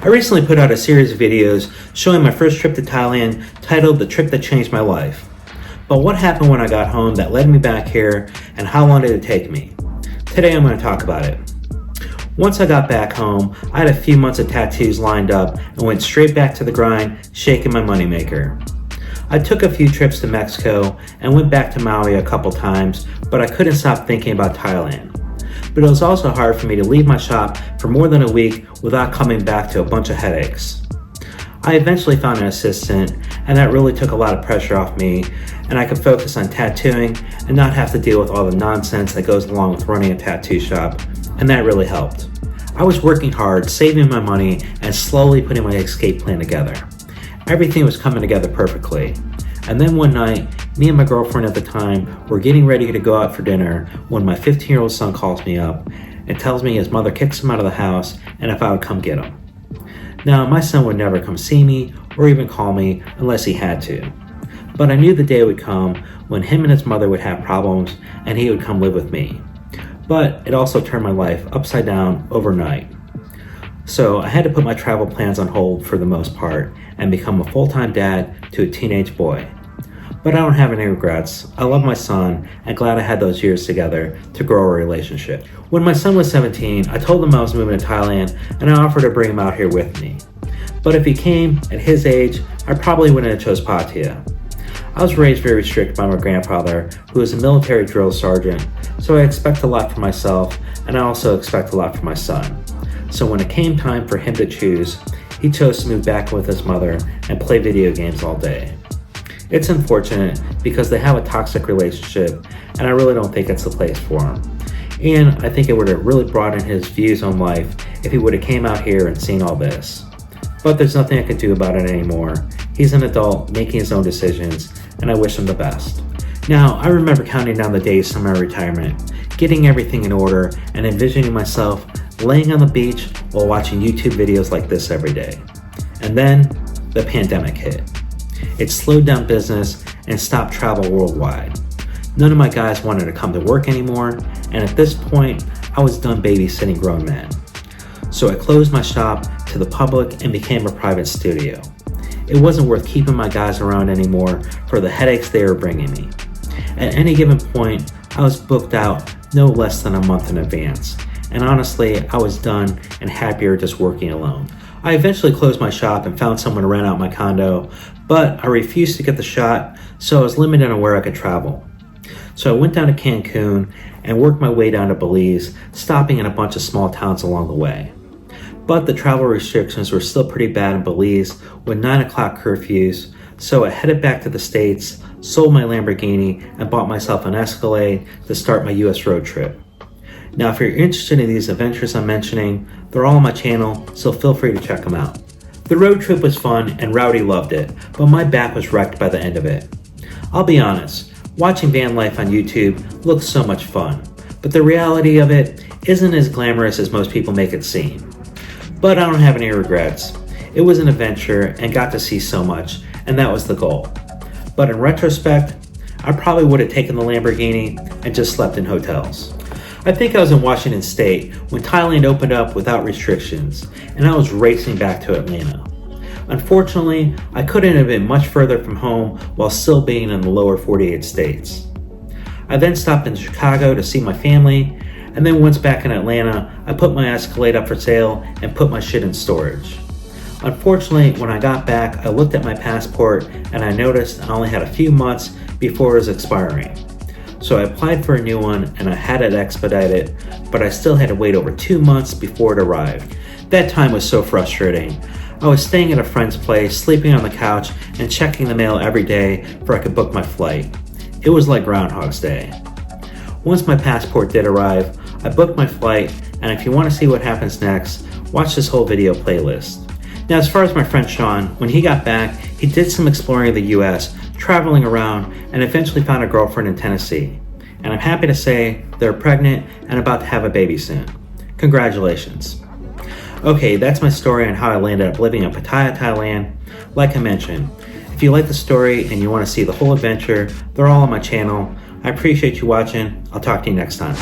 I recently put out a series of videos showing my first trip to Thailand titled The Trip That Changed My Life. But what happened when I got home that led me back here, and how long did it take me? Today I'm going to talk about it. Once I got back home, I had a few months of tattoos lined up and went straight back to the grind, shaking my moneymaker. I took a few trips to Mexico and went back to Maui a couple times, but I couldn't stop thinking about Thailand. But it was also hard for me to leave my shop for more than a week without coming back to a bunch of headaches. I eventually found an assistant, and that really took a lot of pressure off me, and I could focus on tattooing and not have to deal with all the nonsense that goes along with running a tattoo shop, and that really helped. I was working hard, saving my money, and slowly putting my escape plan together. Everything was coming together perfectly. And then one night, me and my girlfriend at the time were getting ready to go out for dinner when my 15-year-old son calls me up and tells me his mother kicks him out of the house and if I would come get him. Now, my son would never come see me or even call me unless he had to. But I knew the day would come when him and his mother would have problems and he would come live with me. But it also turned my life upside down overnight. So I had to put my travel plans on hold for the most part and become a full-time dad to a teenage boy. But I don't have any regrets. I love my son and glad I had those years together to grow a relationship. When my son was 17, I told him I was moving to Thailand and I offered to bring him out here with me. But if he came at his age, I probably wouldn't have chose Pattaya. I was raised very strict by my grandfather, who was a military drill sergeant, so I expect a lot from myself and I also expect a lot from my son. So when it came time for him to choose, he chose to move back with his mother and play video games all day. It's unfortunate because they have a toxic relationship and I really don't think it's the place for him. And I think it would have really broadened his views on life if he would have came out here and seen all this. But there's nothing I can do about it anymore. He's an adult making his own decisions and I wish him the best. Now, I remember counting down the days to my retirement, getting everything in order and envisioning myself laying on the beach while watching YouTube videos like this every day. And then the pandemic hit. It slowed down business and stopped travel worldwide. None of my guys wanted to come to work anymore, and at this point, I was done babysitting grown men. So I closed my shop to the public and became a private studio. It wasn't worth keeping my guys around anymore for the headaches they were bringing me. At any given point, I was booked out no less than a month in advance. And honestly, I was done and happier just working alone. I eventually closed my shop and found someone to rent out my condo, but I refused to get the shot, so I was limited on where I could travel. So I went down to Cancun and worked my way down to Belize, stopping in a bunch of small towns along the way. But the travel restrictions were still pretty bad in Belize with 9 o'clock curfews, so I headed back to the States, sold my Lamborghini, and bought myself an Escalade to start my US road trip. Now, if you're interested in these adventures I'm mentioning, they're all on my channel, so feel free to check them out. The road trip was fun and Rowdy loved it, but my back was wrecked by the end of it. I'll be honest, watching van life on YouTube looks so much fun, but the reality of it isn't as glamorous as most people make it seem. But I don't have any regrets. It was an adventure and got to see so much, and that was the goal. But in retrospect, I probably would have taken the Lamborghini and just slept in hotels. I think I was in Washington State when Thailand opened up without restrictions, and I was racing back to Atlanta. Unfortunately, I couldn't have been much further from home while still being in the lower 48 states. I then stopped in Chicago to see my family, and then once back in Atlanta, I put my Escalade up for sale and put my shit in storage. Unfortunately, when I got back, I looked at my passport and I noticed I only had a few months before it was expiring. So I applied for a new one and I had it expedited, but I still had to wait over 2 months before it arrived. That time was so frustrating. I was staying at a friend's place, sleeping on the couch, and checking the mail every day before I could book my flight. It was like Groundhog's Day. Once my passport did arrive, I booked my flight, and if you want to see what happens next, watch this whole video playlist. Now, as far as my friend Sean, when he got back, he did some exploring of the US, traveling around, and eventually found a girlfriend in Tennessee. And I'm happy to say they're pregnant and about to have a baby soon. Congratulations. Okay, that's my story on how I landed up living in Pattaya, Thailand. Like I mentioned, if you like the story and you want to see the whole adventure, they're all on my channel. I appreciate you watching. I'll talk to you next time.